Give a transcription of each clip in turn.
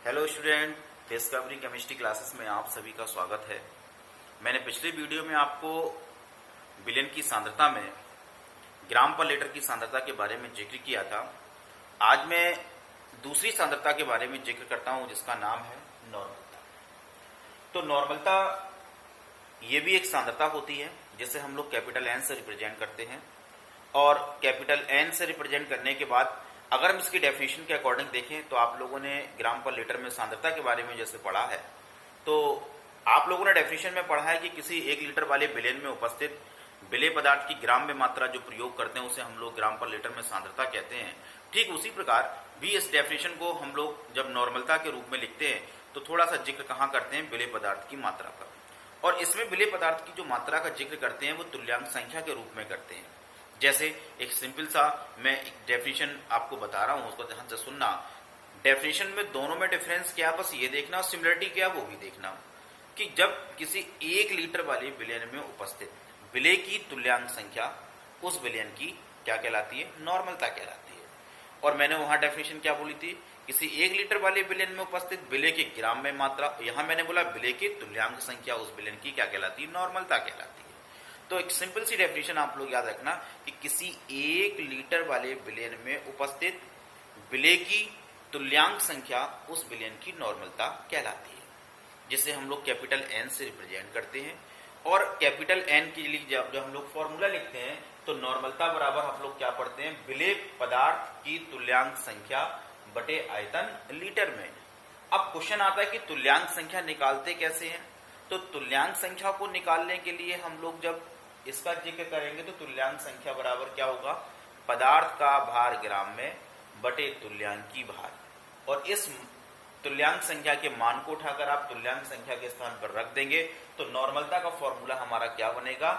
Hello student, discovery chemistry classes में आप सभी का स्वागत है। मैंने पिछले वीडियो में आपको विलेन की सांद्रता में ग्राम पर लीटर की सांद्रता के बारे में जिक्र किया था। आज मैं दूसरी सांद्रता के बारे में जिक्र करता हूं जिसका नाम है नॉर्मलता। तो नॉर्मलता ये भी एक सांद्रता होती है जिसे हम लोग कैपिटल एन से रिप्रेजेंट करते हैं, और कैपिटल एन से रिप्रेजेंट करने के बाद अगर हम इसकी डेफिनेशन के अकॉर्डिंग देखें तो आप लोगों ने ग्राम पर लीटर में सांद्रता के बारे में जैसे पढ़ा है, तो आप लोगों ने डेफिनेशन में पढ़ा है कि किसी 1 लीटर वाले विलेन में उपस्थित विलेय पदार्थ की ग्राम में मात्रा जो प्रयोग करते हैं उसे हम लोग ग्राम पर लीटर में सांद्रता कहते हैं। ठीक उसी प्रकार भी इस डेफिनेशन को हम लोग जब नॉर्मलता के रूप में लिखते हैं तो थोड़ा सा जिक्र कहाँ करते हैं, विलेय पदार्थ की मात्रा पर। और इसमें विलेय पदार्थ की जो मात्रा का जिक्र करते हैं वो तुल्यांक संख्या के रूप में करते हैं। जैसे एक सिंपल सा मैं एक डेफिनेशन आपको बता रहा हूं, उसको ध्यान से सुनना। डेफिनेशन में दोनों में डिफरेंस क्या, बस ये देखना, और सिमिलरिटी क्या वो भी देखना कि जब किसी 1 लीटर वाले विलेन में उपस्थित विलेय की तुल्यांक संख्या उस विलेन की क्या कहलाती है, नॉर्मलता कहलाती है। और मैंने वहां डेफिनेशन क्या बोली थी, किसी 1 लीटर वाले विलेन में उपस्थित विलेय के ग्राम में मात्रा, यहां मैंने बोला विलेय की तुल्यांक संख्या उस विलेन की क्या कहलाती है, नॉर्मलता कहलाती है। तो एक सिंपल सी डेफिनेशन आप लोग याद रखना कि किसी 1 लीटर वाले विलेन में उपस्थित विलेय की तुल्यांक संख्या उस विलेन की नॉर्मलता कहलाती है, जिसे हम लोग कैपिटल एन से रिप्रेजेंट करते हैं। और कैपिटल एन के लिए जब हम लोग फॉर्मूला लिखते हैं तो नॉर्मलता बराबर हम लोग क्या पढ़ते हैं, विलेय पदार्थ की तुल्यांक संख्या बटे आयतन लीटर में। अब क्वेश्चन आता है कि तुल्यांक संख्या निकालते कैसे हैं। तो तुल्यांक संख्या को निकालने के लिए हम लोग जब इसका जिक्र करेंगे तो तुल्यांक संख्या बराबर क्या होगा, पदार्थ का भार ग्राम में बटे तुल्यांकी भार। और इस तुल्यांक संख्या के मान को उठाकर आप तुल्यांक संख्या के स्थान पर रख देंगे तो नॉर्मलता का फॉर्मूला हमारा क्या बनेगा,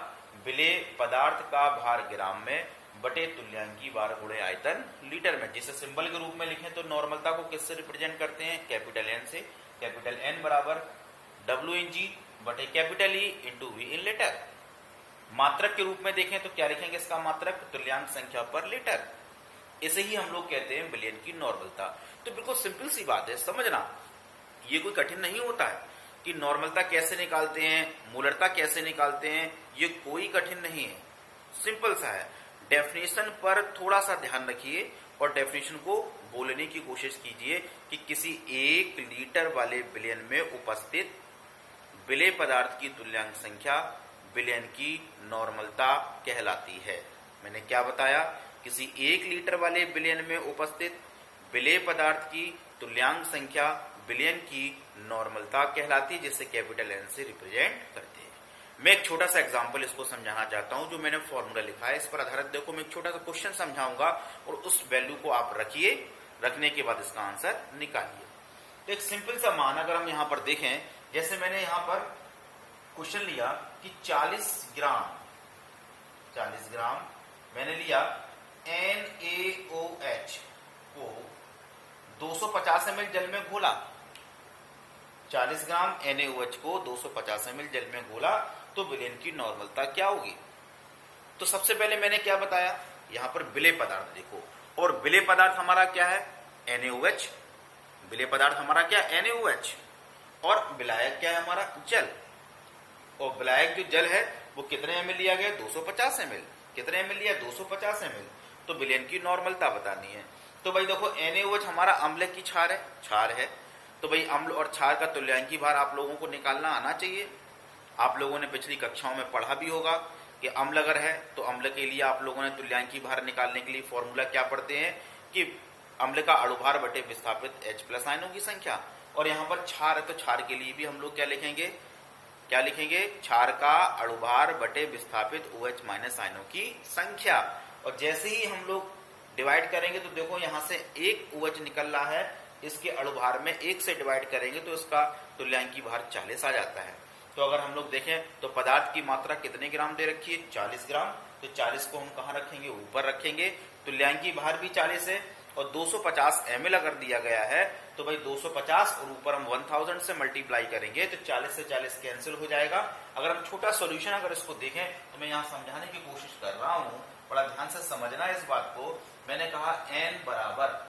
विलेय पदार्थ का भार ग्राम में बटे तुल्यांकी भार गुणे आयतन लीटर में। जिसे सिंबल के रूप में लिखें तो नॉर्मलता को किससे रिप्रेजेंट करते हैं, कैपिटल एन से। कैपिटल एन बराबर डब्ल्यू इन जी बटे capital E into V in litre. मात्रक के रूप में देखें तो क्या लिखेंगे, इसका मात्रक तुल्यांक संख्या पर लीटर। इसे ही हम लोग कहते हैं विलेन की नॉर्मलता। तो बिल्कुल सिंपल सी बात है, समझना, ये कोई कठिन नहीं होता है कि नॉर्मलता कैसे निकालते हैं, मूलरता कैसे निकालते हैं, ये कोई कठिन नहीं है, सिंपल सा है। डेफिनेशन पर थोड़ा सा ध्यान रखिए और डेफिनेशन को बोलने की कोशिश कीजिए कि किसी 1 लीटर वाले विलेन में उपस्थित विलेय पदार्थ की तुल्यांक संख्या विलेन की नॉर्मलता कहलाती है। मैंने क्या बताया, किसी 1 लीटर वाले विलेन में उपस्थित विलेय पदार्थ की तुल्यांक संख्या विलेन की नॉर्मलता कहलाती है, जिसे कैपिटल एन से रिप्रेजेंट करते हैं। मैं एक छोटा सा एग्जांपल इसको समझाना चाहता हूं। जो मैंने फॉर्मूला लिखा है इस पर आधारित देखो, मैं एक छोटा सा क्वेश्चन समझाऊंगा और उस वैल्यू को आप रखिए, रखने के बाद इसका आंसर निकालिए। तो एक सिंपल सा मान अगर हम यहां पर देखें, जैसे मैंने यहां पर क्वेश्चन लिया कि 40 ग्राम मैंने लिया NaOH को 250 ml जल में घोला। 40 ग्राम NaOH को 250 ml जल में घोला तो विलेन की नॉर्मलता क्या होगी। तो सबसे पहले मैंने क्या बताया, यहां पर विलेय पदार्थ देखो, और विलेय पदार्थ हमारा क्या है, NaOH। विलेय पदार्थ हमारा क्या, NaOH, और विलायक क्या है हमारा, जल। और विलायक जो जल है वो कितने ml लिया गया, 250 ml। कितने ml लिया, 250 ml। तो विलेन की नॉर्मलता बतानी है। तो भाई देखो NaOH हमारा अम्ल की क्षार है, तो भाई अम्ल और क्षार का तुल्यांकी भार आप लोगों को निकालना आना चाहिए। आप लोगों ने पिछली कक्षाओं में पढ़ा भी होगा कि अम्ल अगर है तो अम्ल के लिए आप लोगों ने तुल्यांकी भार निकालने के लिए फॉर्मूला क्या पढ़ते हैं कि अम्ल का अणुभार बटे विस्थापित H+ आयनों की संख्या। और यहाँ पर क्षार है तो क्षार के लिए भी हम लोग क्या लिखेंगे, क्षार का अणुभार बटे विस्थापित OH- आयनों की संख्या। और जैसे ही हम लोग डिवाइड करेंगे तो देखो यहां से एक OH निकल रहा है, इसके अणुभार में 1 से डिवाइड करेंगे तो इसका तुल्यांकी भार 40 आ जाता है। तो अगर हम लोग देखें तो पदार्थ की मात्रा कितने ग्राम दे रखी है, 40 ग्राम। तो 40 को हम कहां रखेंगे, ऊपर रखेंगे। तुल्यांकी भार भी 40 है और 250 ml अगर दिया गया है तो भाई 250 और ऊपर हम 1000 से मल्टीप्लाई करेंगे तो 40 से 40 कैंसिल हो जाएगा। अगर हम छोटा सॉल्यूशन अगर इसको देखें तो मैं यहां समझाने की कोशिश कर रहा हूं, बड़ा ध्यान से समझना इस बात को। मैंने कहा n बराबर